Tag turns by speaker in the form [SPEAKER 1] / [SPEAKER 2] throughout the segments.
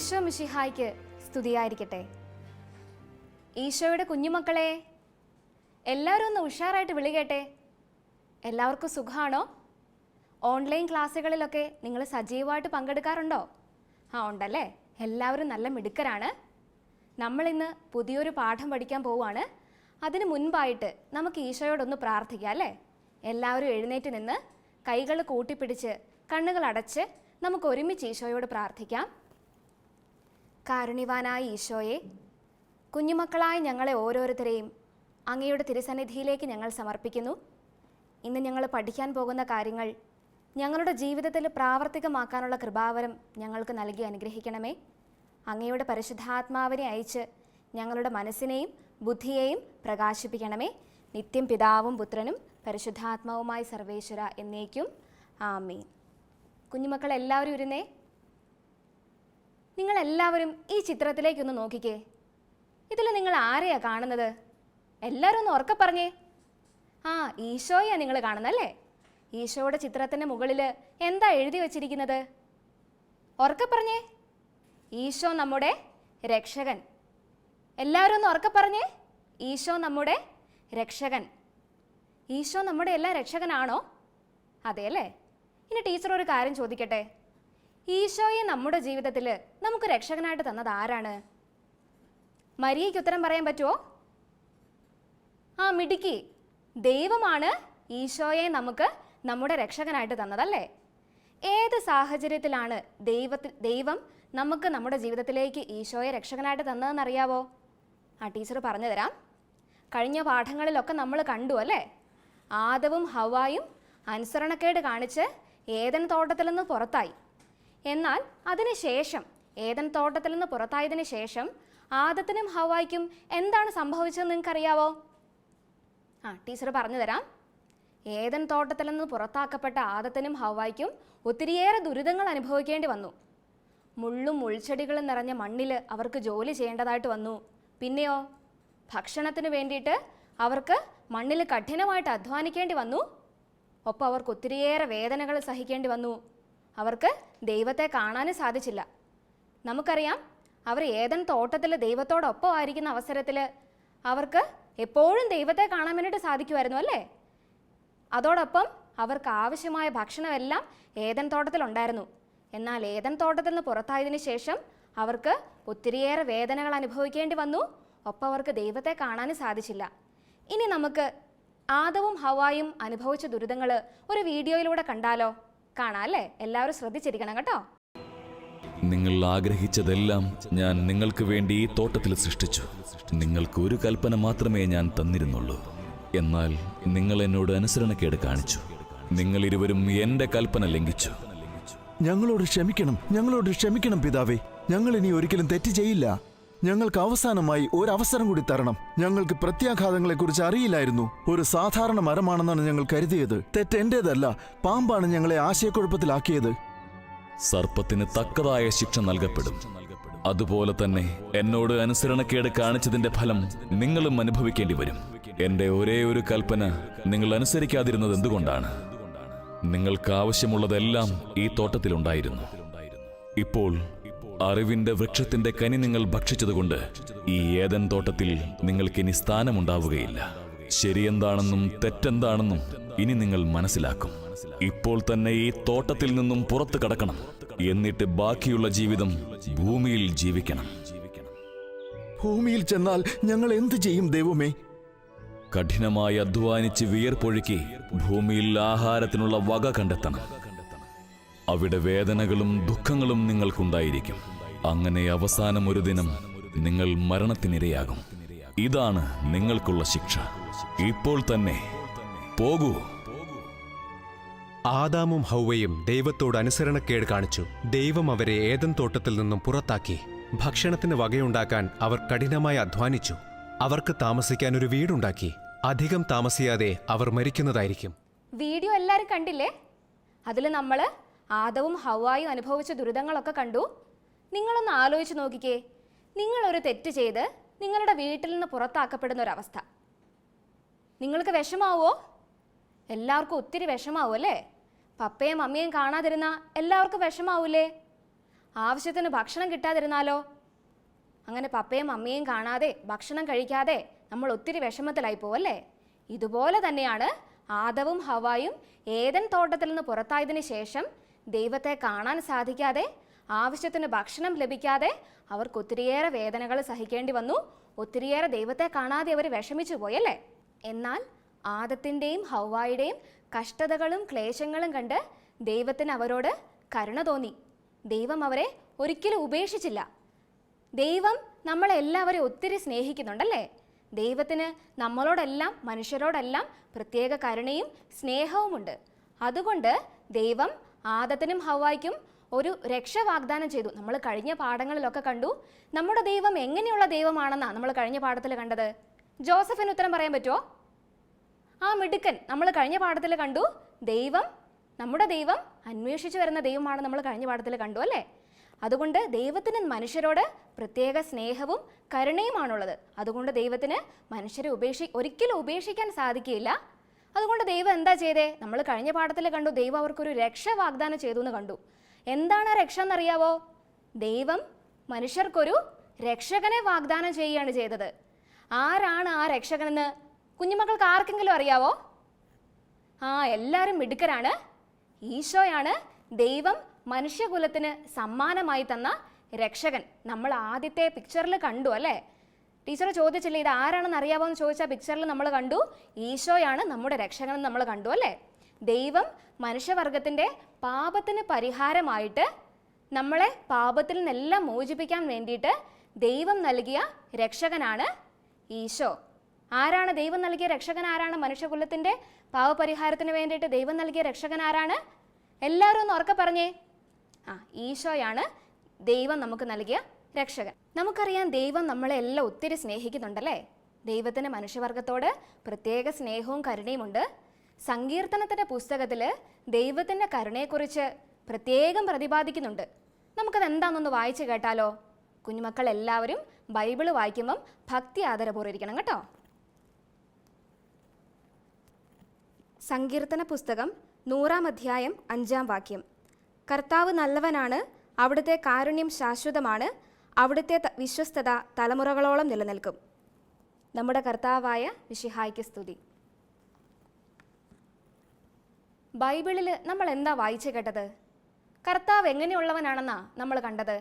[SPEAKER 1] ഈശോ മിശിഹായ്ക്ക് സ്തുതിയായിരിക്കട്ടെ. ഈശോയുടെ കുഞ്ഞുമക്കളെ, എല്ലാവരും ഒന്ന് ഉഷാറായിട്ട് വിളികേട്ടെ. എല്ലാവർക്കും സുഖമാണോ? ഓൺലൈൻ ക്ലാസ്സുകളിലൊക്കെ നിങ്ങൾ സജീവമായിട്ട് പങ്കെടുക്കാറുണ്ടോ? ഉണ്ടല്ലേ. എല്ലാവരും നല്ല മിടുക്കരാണ്. നമ്മളിന്ന് പുതിയൊരു പാഠം പഠിക്കാൻ പോവുകയാണ്. അതിന് മുൻപായിട്ട് നമുക്ക് ഈശോയോടൊന്ന് പ്രാർത്ഥിക്കാം അല്ലേ? എല്ലാവരും എഴുന്നേറ്റ് നിന്ന് കൈകൾ കൂട്ടിപ്പിടിച്ച് കണ്ണുകൾ അടച്ച് നമുക്ക് ഒരുമിച്ച് ഈശോയോട് പ്രാർത്ഥിക്കാം. കാരുണ്യവാനായ ഈശോയെ, കുഞ്ഞുമക്കളായ ഞങ്ങളെ ഓരോരുത്തരെയും അങ്ങയുടെ തിരുസന്നിധിയിലേക്ക് ഞങ്ങൾ സമർപ്പിക്കുന്നു. ഇന്ന് ഞങ്ങൾ പഠിക്കാൻ പോകുന്ന കാര്യങ്ങൾ ഞങ്ങളുടെ ജീവിതത്തിൽ പ്രാവർത്തികമാക്കാനുള്ള കൃപാവരം ഞങ്ങൾക്ക് നൽകി അനുഗ്രഹിക്കണമേ. അങ്ങയുടെ പരിശുദ്ധാത്മാവിനെ അയച്ച് ഞങ്ങളുടെ മനസ്സിനെയും ബുദ്ധിയെയും പ്രകാശിപ്പിക്കണമേ. നിത്യം പിതാവും പുത്രനും പരിശുദ്ധാത്മാവുമായ സർവേശ്വര എന്നേക്കും ആമേൻ. കുഞ്ഞുമക്കളെല്ലാവരും ഇരുന്നേ. നിങ്ങളെല്ലാവരും ഈ ചിത്രത്തിലേക്കൊന്ന് നോക്കിക്കേ. ഇതിൽ നിങ്ങൾ ആരെയാ കാണുന്നത്? എല്ലാവരും ഒന്ന് ഉറക്കെ പറഞ്ഞേ. ഈശോയെയാണ് നിങ്ങൾ കാണുന്നല്ലേ? ഈശോയുടെ ചിത്രത്തിൻ്റെ മുകളിൽ എന്താ എഴുതി വച്ചിരിക്കുന്നത്? ഉറക്കെ പറഞ്ഞേ. ഈശോ നമ്മുടെ രക്ഷകൻ. എല്ലാവരും ഒന്ന് ഉറക്കെ പറഞ്ഞേ. ഈശോ നമ്മുടെ രക്ഷകൻ. ഈശോ നമ്മുടെ എല്ലാം രക്ഷകനാണോ? അതെ അല്ലേ? ഇനി ടീച്ചർ ഒരു കാര്യം ചോദിക്കട്ടെ. ഈശോയെ നമ്മുടെ ജീവിതത്തിൽ നമുക്ക് രക്ഷകനായിട്ട് തന്നത് ആരാണ്? മരിയയ്ക്ക് ഉത്തരം പറയാൻ പറ്റുമോ? മിടുക്കി. ദൈവമാണ് ഈശോയെ നമുക്ക് നമ്മുടെ രക്ഷകനായിട്ട് തന്നതല്ലേ? ഏത് സാഹചര്യത്തിലാണ് ദൈവം നമുക്ക് നമ്മുടെ ജീവിതത്തിലേക്ക് ഈശോയെ രക്ഷകനായിട്ട് തന്നതെന്നറിയാവോ? ടീച്ചർ പറഞ്ഞു തരാം. കഴിഞ്ഞ പാഠങ്ങളിലൊക്കെ നമ്മൾ കണ്ടു അല്ലേ? ആദവും ഹവ്വായും അനുസരണക്കേട് കാണിച്ച് ഏദൻ തോട്ടത്തിൽ നിന്ന് പുറത്തായി. എന്നാൽ അതിനുശേഷം ഏദൻ തോട്ടത്തിൽ നിന്ന് പുറത്തായതിനു ശേഷം ആദത്തിനും ഹവ്വായ്ക്കും എന്താണ് സംഭവിച്ചതെന്ന് നിങ്ങൾക്കറിയാവോ? ടീച്ചർ പറഞ്ഞു തരാം. ഏദൻ തോട്ടത്തിൽ നിന്ന് പുറത്താക്കപ്പെട്ട ആദത്തിനും ഹവ്വായ്ക്കും ഒത്തിരിയേറെ ദുരിതങ്ങൾ അനുഭവിക്കേണ്ടി വന്നു. മുള്ളും മുൾച്ചെടികളും നിറഞ്ഞ മണ്ണിൽ അവർക്ക് ജോലി ചെയ്യേണ്ടതായിട്ട് വന്നു. പിന്നെയോ ഭക്ഷണത്തിന് വേണ്ടിയിട്ട് അവർക്ക് മണ്ണിൽ കഠിനമായിട്ട് അധ്വാനിക്കേണ്ടി വന്നു. ഒപ്പം അവർക്ക് ഒത്തിരിയേറെ വേദനകൾ സഹിക്കേണ്ടി വന്നു. അവർക്ക് ദൈവത്തെ കാണാനും സാധിച്ചില്ല. നമുക്കറിയാം, അവർ ഏദൻ തോട്ടത്തിൽ ദൈവത്തോടൊപ്പം ആയിരിക്കുന്ന അവസരത്തിൽ അവർക്ക് എപ്പോഴും ദൈവത്തെ കാണാൻ വേണ്ടിയിട്ട് സാധിക്കുമായിരുന്നു അല്ലേ? അതോടൊപ്പം അവർക്ക് ആവശ്യമായ ഭക്ഷണമെല്ലാം ഏദൻ തോട്ടത്തിലുണ്ടായിരുന്നു. എന്നാൽ ഏദൻ തോട്ടത്തിൽ നിന്ന് പുറത്തായതിനു ശേഷം അവർക്ക് ഒത്തിരിയേറെ വേദനകൾ അനുഭവിക്കേണ്ടി വന്നു. ഒപ്പം അവർക്ക് ദൈവത്തെ കാണാനും സാധിച്ചില്ല. ഇനി നമുക്ക് ആദവും ഹവ്വായും അനുഭവിച്ച ദുരിതങ്ങൾ ഒരു വീഡിയോയിലൂടെ കണ്ടാലോ? കാണാം അല്ലേ? എല്ലാവരും ശ്രദ്ധിച്ചിരിക്കണം കേട്ടോ.
[SPEAKER 2] നിങ്ങൾ ആഗ്രഹിച്ചതെല്ലാം ഞാൻ നിങ്ങൾക്ക് വേണ്ടി ഈ തോട്ടത്തിൽ സൃഷ്ടിച്ചു. നിങ്ങൾക്ക് ഒരു കൽപ്പന മാത്രമേ ഞാൻ തന്നിരുന്നുള്ളൂ. എന്നാൽ നിങ്ങൾ എന്നോട് അനുസരണക്കേട് കാണിച്ചു. നിങ്ങൾ ഇരുവരും എന്റെ കൽപ്പന ലംഘിച്ചു.
[SPEAKER 3] ഞങ്ങളോട് ക്ഷമിക്കണം പിതാവേ. ഞങ്ങൾ ഇനി ഒരിക്കലും തെറ്റ് ചെയ്യില്ല. ഞങ്ങൾക്ക് അവസാനമായി ഒരു അവസരം കൂടി തരണം. ഞങ്ങൾക്ക് പ്രത്യാഘാതങ്ങളെക്കുറിച്ച് അറിയില്ലായിരുന്നു. ഒരു സാധാരണ മരമാണെന്നാണ് ഞങ്ങൾ കരുതിയത്. തെറ്റ് എന്റേതല്ല. പാമ്പാണ് ഞങ്ങളെ ആശയക്കുഴപ്പത്തിലാക്കിയത്.
[SPEAKER 2] സർപ്പത്തിന് തക്കതായ ശിക്ഷ നൽകപ്പെടും. അതുപോലെ തന്നെ എന്നോട് അനുസരണക്കേട് കാണിച്ചതിന്റെ ഫലം നിങ്ങളും അനുഭവിക്കേണ്ടി വരും. എന്റെ ഒരേ ഒരു കൽപ്പന നിങ്ങൾ അനുസരിക്കാതിരുന്നത് എന്തുകൊണ്ടാണ്? നിങ്ങൾക്ക് ആവശ്യമുള്ളതെല്ലാം ഈ തോട്ടത്തിലുണ്ടായിരുന്നു. ഇപ്പോൾ അറിവിന്റെ വൃക്ഷത്തിന്റെ കനി നിങ്ങൾ ഭക്ഷിച്ചതുകൊണ്ട് ഈ ഏദൻ തോട്ടത്തിൽ നിങ്ങൾക്കിനി സ്ഥാനമുണ്ടാവുകയില്ല. ശരിയെന്താണെന്നും തെറ്റെന്താണെന്നും ഇനി നിങ്ങൾ മനസ്സിലാക്കും. ഇപ്പോൾ തന്നെ ഈ തോട്ടത്തിൽ നിന്നും പുറത്തു കടക്കണം. എന്നിട്ട് ബാക്കിയുള്ള ജീവിതം ഭൂമിയിൽ ജീവിക്കണം.
[SPEAKER 3] ഭൂമിയിൽ ചെന്നാൽ ഞങ്ങൾ എന്ത് ചെയ്യും ദൈവമേ?
[SPEAKER 2] കഠിനമായി അധ്വാനിച്ച് വിയർപ്പൊഴുക്കി ഭൂമിയിൽ ആഹാരത്തിനുള്ള വക കണ്ടെത്തണം. അവിടെ വേദനകളും ദുഃഖങ്ങളും നിങ്ങൾക്കുണ്ടായിരിക്കും. അങ്ങനെ അവസാനം ഒരു ദിനം നിങ്ങൾ മരണത്തിനിരയാകും. ഇതാണ് നിങ്ങൾക്കുള്ള ശിക്ഷ. ഇപ്പോൾ തന്നെ പോകൂ.
[SPEAKER 4] ആദാമും ഹവ്വയും ദൈവത്തോട് അനുസരണക്കേട് കാണിച്ചു. ദൈവം അവരെ ഏദൻ തോട്ടത്തിൽ നിന്നും പുറത്താക്കി. ഭക്ഷണത്തിന് വകയുണ്ടാക്കാൻ അവർ കഠിനമായി അധ്വാനിച്ചു. അവർക്ക് താമസിക്കാൻ ഒരു വീടുണ്ടാക്കി. അധികം താമസിയാതെ അവർ മരിക്കുന്നതായിരിക്കും.
[SPEAKER 1] വീഡിയോ എല്ലാവരും കണ്ടില്ലേ? അതിൽ നമ്മൾ ആദവും ഹവ്വായും അനുഭവിച്ച ദുരിതങ്ങളൊക്കെ കണ്ടു. നിങ്ങളൊന്ന് ആലോചിച്ച് നോക്കിക്കേ. നിങ്ങളൊരു തെറ്റ് ചെയ്ത് നിങ്ങളുടെ വീട്ടിൽ നിന്ന് പുറത്താക്കപ്പെടുന്ന ഒരവസ്ഥ നിങ്ങൾക്ക് വിഷമാവോ? എല്ലാവർക്കും ഒത്തിരി വിഷമാവും അല്ലേ? പപ്പയും അമ്മയും കാണാതിരുന്ന എല്ലാവർക്കും വിഷമാവൂലേ? ആവശ്യത്തിന് ഭക്ഷണം കിട്ടാതിരുന്നാലോ? അങ്ങനെ പപ്പയും അമ്മയും കാണാതെ ഭക്ഷണം കഴിക്കാതെ നമ്മൾ ഒത്തിരി വിഷമത്തിലായി പോവല്ലേ? ഇതുപോലെ തന്നെയാണ് ആദവും ഹവ്വായും ഏദൻ തോട്ടത്തിൽ നിന്ന് പുറത്തായതിനു ശേഷം ദൈവത്തെ കാണാൻ സാധിക്കാതെ, ആവശ്യത്തിന് ഭക്ഷണം ലഭിക്കാതെ അവർക്ക് ഒത്തിരിയേറെ വേദനകൾ സഹിക്കേണ്ടി വന്നു. ഒത്തിരിയേറെ ദൈവത്തെ കാണാതെ അവർ വിഷമിച്ചു പോയല്ലേ? എന്നാൽ ആദത്തിൻ്റെയും ഹവ്വായുടെയും കഷ്ടതകളും ക്ലേശങ്ങളും കണ്ട് ദൈവത്തിന് അവരോട് കരുണ തോന്നി. ദൈവം അവരെ ഒരിക്കലും ഉപേക്ഷിച്ചില്ല. ദൈവം നമ്മളെല്ലാവരെയും ഒത്തിരി സ്നേഹിക്കുന്നുണ്ടല്ലേ? ദൈവത്തിന് നമ്മളോടെല്ലാം, മനുഷ്യരോടെല്ലാം പ്രത്യേക കരുണയും സ്നേഹവുമുണ്ട്. അതുകൊണ്ട് ദൈവം ആദത്തിനും ഹവ്വായ്ക്കും ഒരു രക്ഷ വാഗ്ദാനം ചെയ്തു. നമ്മൾ കഴിഞ്ഞ പാഠങ്ങളിലൊക്കെ കണ്ടു നമ്മുടെ ദൈവം എങ്ങനെയുള്ള ദൈവമാണെന്നാണ് നമ്മൾ കഴിഞ്ഞ പാഠത്തിൽ കണ്ടത്. ജോസഫിന് ഉത്തരം പറയാൻ പറ്റുമോ? ആ മിടുക്കൻ. നമ്മൾ കഴിഞ്ഞ പാഠത്തിൽ കണ്ടു നമ്മുടെ ദൈവം അന്വേഷിച്ചു വരുന്ന ദൈവമാണ് നമ്മൾ കഴിഞ്ഞ പാഠത്തിൽ കണ്ടു അല്ലേ? അതുകൊണ്ട് ദൈവത്തിന് മനുഷ്യരോട് പ്രത്യേക സ്നേഹവും കരുണയുമാണുള്ളത്. അതുകൊണ്ട് ദൈവത്തിന് മനുഷ്യരെ ഒരിക്കലും ഉപേക്ഷിക്കാൻ സാധിക്കില്ല. അതുകൊണ്ട് ദൈവം എന്താ ചെയ്തേ? നമ്മൾ കഴിഞ്ഞ പാഠത്തിൽ കണ്ടു ദൈവം അവർക്കൊരു രക്ഷ വാഗ്ദാനം ചെയ്തു എന്ന് കണ്ടു. എന്താണ് ആ രക്ഷ എന്നറിയാവോ? ദൈവം മനുഷ്യർക്കൊരു രക്ഷകനെ വാഗ്ദാനം ചെയ്യുകയാണ് ചെയ്തത്. ആരാണ് ആ രക്ഷകനെന്ന് കുഞ്ഞുമക്കൾക്ക് ആർക്കെങ്കിലും അറിയാവോ? എല്ലാവരും മിടുക്കരാണ്. ഈശോയാണ് ദൈവം മനുഷ്യകുലത്തിന് സമ്മാനമായി തന്ന രക്ഷകൻ. നമ്മൾ ആദ്യത്തെ പിക്ചറിൽ കണ്ടു അല്ലേ? ടീച്ചർ ചോദിച്ചില്ലേ ഇത് ആരാണെന്ന് അറിയാവോ എന്ന് ചോദിച്ചാൽ പിക്ചറിൽ നമ്മൾ കണ്ടു ഈശോയാണ് നമ്മുടെ രക്ഷകൻ എന്ന് നമ്മൾ കണ്ടു അല്ലേ? ദൈവം മനുഷ്യവർഗത്തിൻ്റെ പാപത്തിന് പരിഹാരമായിട്ട് നമ്മളെ പാപത്തിൽ നിന്നെല്ലാം മോചിപ്പിക്കാൻ വേണ്ടിയിട്ട് ദൈവം നൽകിയ രക്ഷകനാണ് ഈശോ. ആരാണ് ദൈവം നൽകിയ രക്ഷകൻ? ആരാണ് മനുഷ്യകുലത്തിൻ്റെ പാപപരിഹാരത്തിന് വേണ്ടിയിട്ട് ദൈവം നൽകിയ രക്ഷകൻ? ആരാണ്? എല്ലാവരും ഒന്ന് ഉറക്കെ പറഞ്ഞേ. ഈശോയാണ് ദൈവം നമുക്ക് നൽകിയ രക്ഷകൻ. നമുക്കറിയാം ദൈവം നമ്മളെ എല്ലാം ഒത്തിരി സ്നേഹിക്കുന്നുണ്ടല്ലേ? ദൈവത്തിന് മനുഷ്യവർഗത്തോട് പ്രത്യേക സ്നേഹവും കരുണയുമുണ്ട്. സങ്കീർത്തനത്തിൻ്റെ പുസ്തകത്തിൽ ദൈവത്തിൻ്റെ കരുണയെക്കുറിച്ച് പ്രത്യേകം പ്രതിപാദിക്കുന്നുണ്ട്. നമുക്കത് എന്താണെന്നൊന്ന് വായിച്ചു കേട്ടാലോ? കുഞ്ഞുമക്കൾ എല്ലാവരും ബൈബിള് വായിക്കുമ്പം ഭക്തി ആദരപൂർവ്വം ഇരിക്കണം കേട്ടോ. സങ്കീർത്തന പുസ്തകം 100-ാം അധ്യായം 5-ാം വാക്യം. കർത്താവ് നല്ലവനാണ്, അവിടുത്തെ കാരുണ്യം ശാശ്വതമാണ്, അവിടുത്തെ വിശ്വസ്തത തലമുറകളോളം നിലനിൽക്കും. നമ്മുടെ കർത്താവായ മിശിഹായ്ക്ക് സ്തുതി. ബൈബിളിൽ നമ്മൾ എന്താ വായിച്ചു കേട്ടത്? കർത്താവ് എങ്ങനെയുള്ളവനാണെന്നാ നമ്മൾ കണ്ടത്?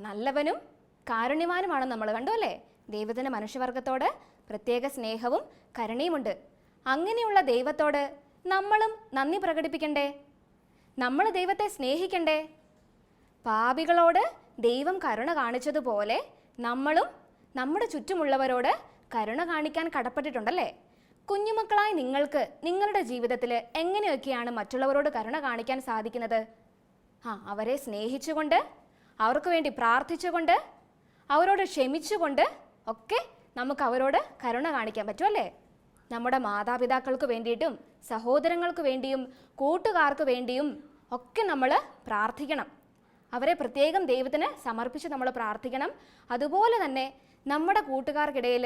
[SPEAKER 1] നല്ലവനും കാരുണ്യവാനുമാണെന്ന് നമ്മൾ കണ്ടു അല്ലേ? ദൈവത്തിന് മനുഷ്യവർഗത്തോട് പ്രത്യേക സ്നേഹവും കരുണയുമുണ്ട്. അങ്ങനെയുള്ള ദൈവത്തോട് നമ്മളും നന്ദി പ്രകടിപ്പിക്കണ്ടേ? നമ്മൾ ദൈവത്തെ സ്നേഹിക്കണ്ടേ? പാപികളോട് ദൈവം കരുണ കാണിച്ചതുപോലെ നമ്മളും നമ്മുടെ ചുറ്റുമുള്ളവരോട് കരുണ കാണിക്കാൻ കടപ്പെട്ടിട്ടുണ്ടല്ലേ? കുഞ്ഞുമക്കളായി നിങ്ങൾക്ക് നിങ്ങളുടെ ജീവിതത്തിൽ എങ്ങനെയൊക്കെയാണ് മറ്റുള്ളവരോട് കരുണ കാണിക്കാൻ സാധിക്കുന്നത്? അവരെ സ്നേഹിച്ചുകൊണ്ട്, അവർക്ക് വേണ്ടി പ്രാർത്ഥിച്ചുകൊണ്ട്, അവരോട് ക്ഷമിച്ചുകൊണ്ട് ഒക്കെ നമുക്ക് അവരോട് കരുണ കാണിക്കാൻ പറ്റുമല്ലേ? നമ്മുടെ മാതാപിതാക്കൾക്ക് വേണ്ടിയിട്ടും സഹോദരങ്ങൾക്ക് വേണ്ടിയും കൂട്ടുകാർക്ക് വേണ്ടിയും ഒക്കെ നമ്മൾ പ്രാർത്ഥിക്കണം. അവരെ പ്രത്യേകം ദൈവത്തിന് സമർപ്പിച്ച് നമ്മൾ പ്രാർത്ഥിക്കണം. അതുപോലെ തന്നെ നമ്മുടെ കൂട്ടുകാർക്കിടയിൽ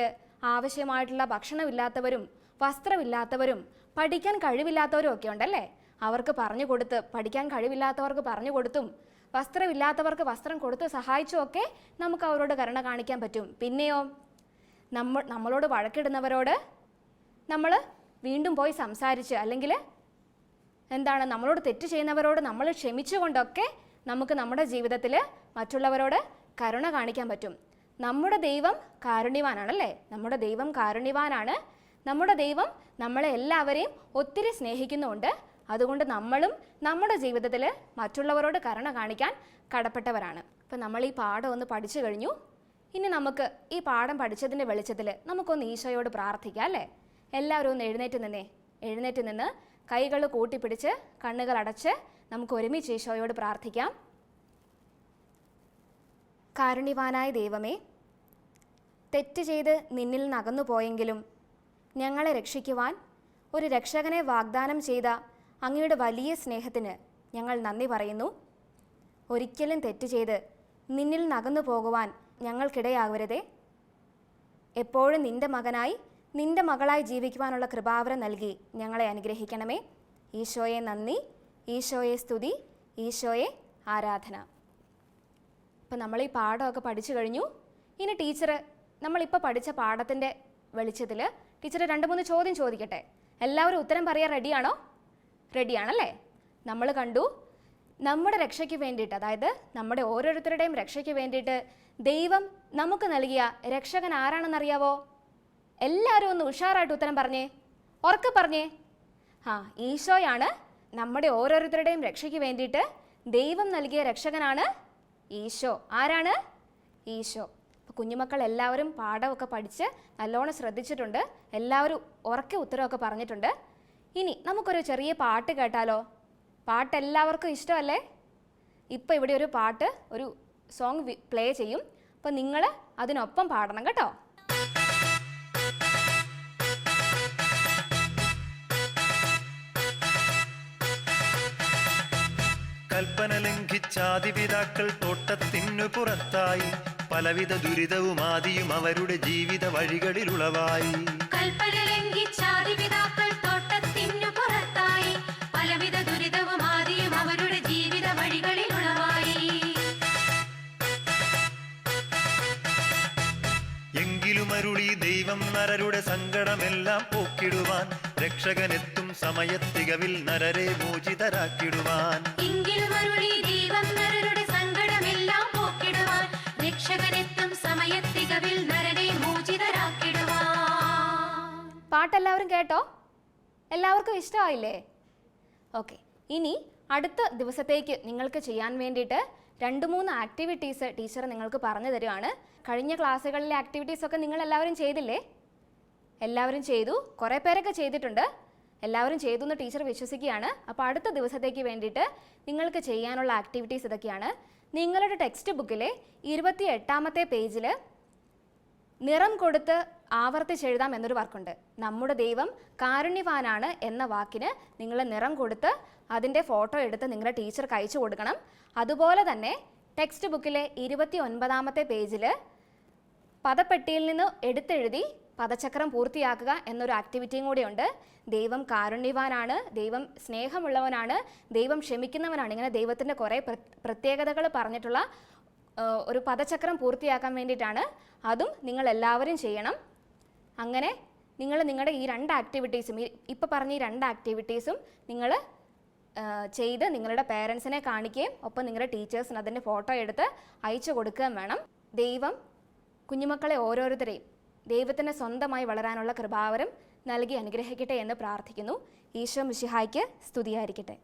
[SPEAKER 1] ആവശ്യമായിട്ടുള്ള ഭക്ഷണമില്ലാത്തവരും വസ്ത്രമില്ലാത്തവരും പഠിക്കാൻ കഴിവില്ലാത്തവരും ഒക്കെ ഉണ്ടല്ലേ? അവർക്ക് പറഞ്ഞു കൊടുത്ത്, പഠിക്കാൻ കഴിവില്ലാത്തവർക്ക് പറഞ്ഞു കൊടുത്തും വസ്ത്രമില്ലാത്തവർക്ക് വസ്ത്രം കൊടുത്ത് സഹായിച്ചും ഒക്കെ നമുക്ക് അവരോട് കരുണ കാണിക്കാൻ പറ്റും. പിന്നെയോ നമ്മളോട് വഴക്കിടുന്നവരോട് നമ്മൾ വീണ്ടും പോയി സംസാരിച്ച്, അല്ലെങ്കിൽ നമ്മളോട് തെറ്റ് ചെയ്യുന്നവരോട് നമ്മൾ ക്ഷമിച്ചുകൊണ്ടൊക്കെ നമുക്ക് നമ്മുടെ ജീവിതത്തിൽ മറ്റുള്ളവരോട് കരുണ കാണിക്കാൻ പറ്റും. നമ്മുടെ ദൈവം കാരുണ്യവാനാണല്ലേ? നമ്മുടെ ദൈവം കാരുണ്യവാനാണ്. നമ്മുടെ ദൈവം നമ്മളെ എല്ലാവരെയും ഒത്തിരി സ്നേഹിക്കുന്നുണ്ട്. അതുകൊണ്ട് നമ്മളും നമ്മുടെ ജീവിതത്തിൽ മറ്റുള്ളവരോട് കരുണ കാണിക്കാൻ കടപ്പെട്ടവരാണ്. അപ്പം നമ്മൾ ഈ പാഠം ഒന്ന് പഠിച്ചു കഴിഞ്ഞു. ഇനി നമുക്ക് ഈ പാഠം പഠിച്ചതിൻ്റെ വെളിച്ചത്തിൽ നമുക്കൊന്ന് ഈശോയോട് പ്രാർത്ഥിക്കാം അല്ലേ? എല്ലാവരും ഒന്ന് എഴുന്നേറ്റ് നിന്ന് കൈകൾ കൂട്ടിപ്പിടിച്ച് കണ്ണുകൾ അടച്ച് നമുക്ക് ഒരുമിച്ച് ഈശോയോട് പ്രാർത്ഥിക്കാം. കാരുണ്യവാനായ ദൈവമേ, തെറ്റ് ചെയ്ത് നിന്നിൽ നിന്ന് അകന്നു പോയെങ്കിലും ഞങ്ങളെ രക്ഷിക്കുവാൻ ഒരു രക്ഷകനെ വാഗ്ദാനം ചെയ്ത അങ്ങയുടെ വലിയ സ്നേഹത്തിന് ഞങ്ങൾ നന്ദി പറയുന്നു. ഒരിക്കലും തെറ്റ് ചെയ്ത് നിന്നിൽ നിന്ന് അകന്നു പോകുവാൻ ഞങ്ങൾക്കിടയാകരുതേ. എപ്പോഴും നിൻ്റെ മകനായി നിൻ്റെ മകളായി ജീവിക്കുവാനുള്ള കൃപാവരം നൽകി ഞങ്ങളെ അനുഗ്രഹിക്കണമേ. ഈശോയെ നന്ദി, ഈശോയെ സ്തുതി, ഈശോയെ ആരാധന. അപ്പം നമ്മൾ ഈ പാഠമൊക്കെ പഠിച്ചു കഴിഞ്ഞു. ഇനി ടീച്ചർ നമ്മളിപ്പോൾ പഠിച്ച പാഠത്തിൻ്റെ വെളിച്ചത്തിൽ ടീച്ചർ 2-3 ചോദ്യം ചോദിക്കട്ടെ. എല്ലാവരും ഉത്തരം പറയാൻ റെഡിയാണോ? റെഡിയാണല്ലേ? നമ്മൾ കണ്ടു നമ്മുടെ രക്ഷയ്ക്ക് വേണ്ടിയിട്ട്, അതായത് നമ്മുടെ ഓരോരുത്തരുടെയും രക്ഷയ്ക്ക് വേണ്ടിയിട്ട് ദൈവം നമുക്ക് നൽകിയ രക്ഷകൻ ആരാണെന്നറിയാവോ? എല്ലാവരും ഒന്ന് ഉഷാറായിട്ട് ഉത്തരം പറഞ്ഞേ, ഉറക്കെ പറഞ്ഞേ. ഈശോയാണ് നമ്മുടെ ഓരോരുത്തരുടെയും രക്ഷയ്ക്ക് വേണ്ടിയിട്ട് ദൈവം നൽകിയ രക്ഷകനാണ് ഈശോ. ആരാണ്? ഈശോ. അപ്പോൾ കുഞ്ഞുമക്കൾ എല്ലാവരും പാഠമൊക്കെ പഠിച്ച് നല്ലോണം ശ്രദ്ധിച്ചിട്ടുണ്ട്. എല്ലാവരും ഉറക്കെ ഉത്തരവൊക്കെ പറഞ്ഞിട്ടുണ്ട്. ഇനി നമുക്കൊരു ചെറിയ പാട്ട് കേട്ടാലോ? പാട്ട് എല്ലാവർക്കും ഇഷ്ടമല്ലേ? ഇപ്പോൾ ഇവിടെ ഒരു പാട്ട്, ഒരു സോങ് പ്ലേ ചെയ്യും. അപ്പോൾ നിങ്ങൾ അതിനൊപ്പം പാടണം കേട്ടോ.
[SPEAKER 5] കൽപ്പന ലംഘിച്ചാദിപിതാക്കൾ തോട്ടത്തിനു പുറത്തായി, പലവിധ ദുരിതവും ആദിയും അവരുടെ ജീവിത വഴികളിലുളവായി.
[SPEAKER 6] കൽപ്പന ലംഘിച്ചാദിപിതാക്കൾ തോട്ടത്തിനു പുറത്തായി, പലവിധ ദുരിതവും ആദിയും അവരുടെ ജീവിത വഴികളിലുളവായി.
[SPEAKER 5] എങ്കിലും അരുളി ദൈവം നരരുടെ സങ്കടമെല്ലാം പോക്കിടുവാൻ, രക്ഷകനെത്തും സമയത്തികവിൽ നരരെ മോചിതരാക്കിടുവാൻ.
[SPEAKER 6] എങ്കിലും അരുളി ദൈവം നരരുടെ സങ്കടമെല്ലാം പോക്കിടുവാൻ, രക്ഷകനെത്തും സമയത്തികവിൽ നരരെ മോചിതരാക്കിടുവാൻ.
[SPEAKER 1] പാട്ടെല്ലാവരും കേട്ടോ? എല്ലാവർക്കും ഇഷ്ടമായില്ലേ? ഓക്കെ. ഇനി അടുത്ത ദിവസത്തേക്ക് നിങ്ങൾക്ക് ചെയ്യാൻ വേണ്ടിയിട്ട് 2-3 ആക്ടിവിറ്റീസ് ടീച്ചർ നിങ്ങൾക്ക് പറഞ്ഞു തരുവാണ്. കഴിഞ്ഞ ക്ലാസ്സുകളിലെ ആക്ടിവിറ്റീസൊക്കെ നിങ്ങൾ എല്ലാവരും ചെയ്തില്ലേ? എല്ലാവരും ചെയ്തു. കുറേ പേരൊക്കെ ചെയ്തിട്ടുണ്ട്. എല്ലാവരും ചെയ്തു എന്ന് ടീച്ചർ വിശ്വസിക്കുകയാണ്. അപ്പോൾ അടുത്ത ദിവസത്തേക്ക് വേണ്ടിയിട്ട് നിങ്ങൾക്ക് ചെയ്യാനുള്ള ആക്ടിവിറ്റീസ് ഇതൊക്കെയാണ്. നിങ്ങളുടെ ടെക്സ്റ്റ് ബുക്കിലെ 28-ാമത്തെ പേജിൽ നിറം കൊടുത്ത് ആവർത്തിച്ചെഴുതാം എന്നൊരു വർക്കുണ്ട്. നമ്മുടെ ദൈവം കാരുണ്യവാനാണ് എന്ന വാക്കിന് നിങ്ങൾ നിറം കൊടുത്ത് അതിൻ്റെ ഫോട്ടോ എടുത്ത് നിങ്ങളുടെ ടീച്ചർക്ക് അയച്ചു കൊടുക്കണം. അതുപോലെ തന്നെ ടെക്സ്റ്റ് ബുക്കിലെ 29-ാമത്തെ പേജിൽ പദപ്പെട്ടിയിൽ നിന്ന് എടുത്തെഴുതി പദചക്രം പൂർത്തിയാക്കുക എന്നൊരു ആക്ടിവിറ്റിയും കൂടെയുണ്ട്. ദൈവം കാരുണ്യവാനാണ്, ദൈവം സ്നേഹമുള്ളവനാണ്, ദൈവം ക്ഷമിക്കുന്നവനാണ്. ഇങ്ങനെ ദൈവത്തിൻ്റെ കുറേ പ്രത്യേകതകൾ പറഞ്ഞിട്ടുള്ള ഒരു പദചക്രം പൂർത്തിയാക്കാൻ വേണ്ടിയിട്ടാണ്. അതും നിങ്ങൾ എല്ലാവരും ചെയ്യണം. അങ്ങനെ നിങ്ങൾ നിങ്ങളുടെ ഈ 2 ആക്ടിവിറ്റീസും, ഇപ്പോൾ പറഞ്ഞ ഈ 2 ആക്ടിവിറ്റീസും നിങ്ങൾ ചെയ്ത് നിങ്ങളുടെ പേരൻസിനെ കാണിക്കുകയും ഒപ്പം നിങ്ങളുടെ ടീച്ചേഴ്സിന് അതിൻ്റെ ഫോട്ടോ എടുത്ത് അയച്ചു കൊടുക്കുകയും വേണം. ദൈവം കുഞ്ഞുമക്കളെ ഓരോരുത്തരെയും ദൈവത്തിന് സ്വന്തമായി വളരാനുള്ള കൃപാവരം നൽകി അനുഗ്രഹിക്കട്ടെ എന്ന് പ്രാർത്ഥിക്കുന്നു. ഈശോ മിശിഹായ്ക്ക് സ്തുതിയായിരിക്കട്ടെ.